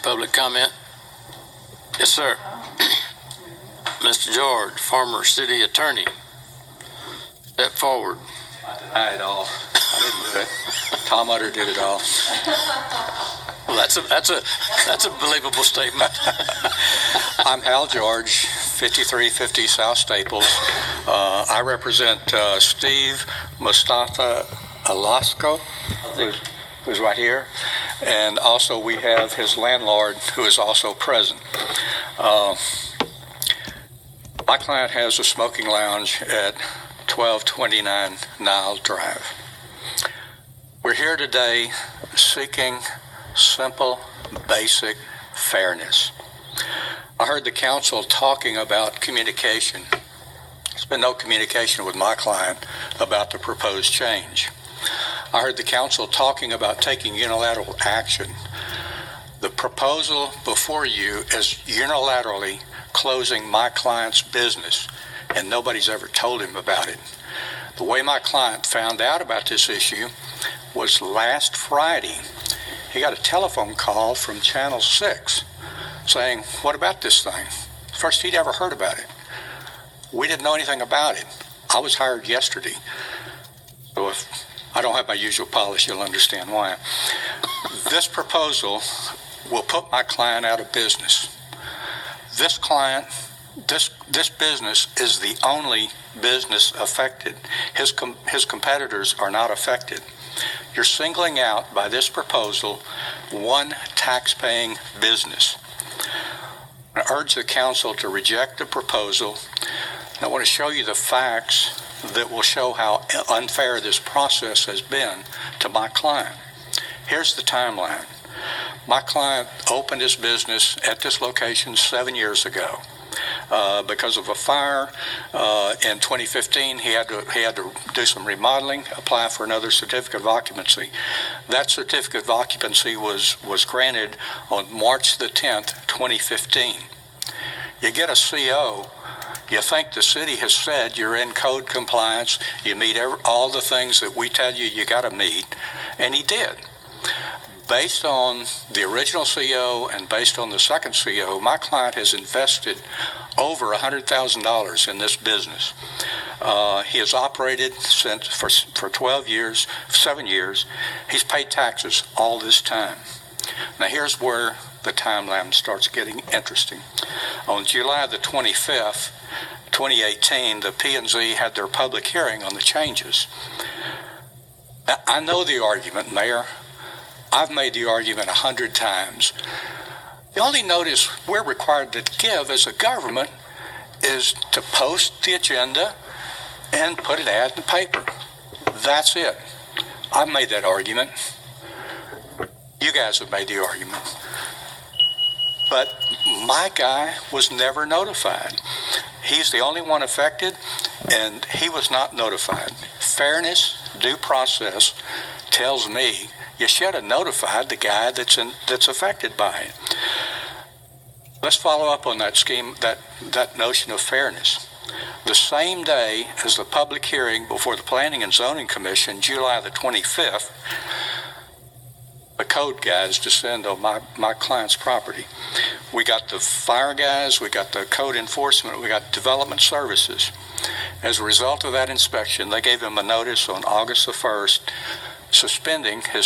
Public comment? Yes, sir. Mr. George, former city attorney. Step forward. I deny it all. I didn't do it. Tom Utter did it all. Well, that's a believable statement. I'm Hal George, 5350 South Staples. I represent Steve Mustafa Alasko, who's right here, and also we have his landlord, who is also present. My client has a smoking lounge at 1229 Niles Drive. We're here today seeking simple, basic fairness. I heard the council talking about communication. There's been no communication with my client about the proposed change. I heard the council talking about taking unilateral action. The proposal before you is unilaterally closing my client's business, and nobody's ever told him about it. The way my client found out about this issue was last Friday. He got a telephone call from Channel 6 saying, "What about this thing?" First, he'd ever heard about it. We didn't know anything about it. I was hired yesterday. So if I don't have my usual polish, you'll understand why. This proposal will put my client out of business. This business is the only business affected. His competitors are not affected. You're singling out, by this proposal, one tax-paying business. I urge the council to reject the proposal. I want to show you the facts that will show how unfair this process has been to my client. Here's the timeline. My client opened his business at this location 7 years ago. Because of a fire in 2015, he had to do some remodeling, apply for another certificate of occupancy. That certificate of occupancy was granted on March the 10th, 2015. You get a CO, you think the city has said you're in code compliance, you meet all the things that we tell you got to meet, and he did. Based on the original CO and based on the second CO, my client has invested over $100,000 in this business. He has operated for 12 years, 7 years. He's paid taxes all this time. Now here's where the timeline starts getting interesting. On July the 25th, 2018, the P&Z had their public hearing on the changes. Now, I know the argument, Mayor. I've made the argument 100 times. The only notice we're required to give as a government is to post the agenda and put an ad in the paper. That's it. I've made that argument. You guys have made the argument. But my guy was never notified. He's the only one affected, and he was not notified. Fairness, due process tells me you should have notified the guy that's affected by it. Let's follow up on that scheme, that notion of fairness. The same day as the public hearing before the Planning and Zoning Commission, July the 25th, the code guys descend on my client's property. We got the fire guys, we got the code enforcement, we got development services. As a result of that inspection, they gave him a notice on August the 1st, suspending his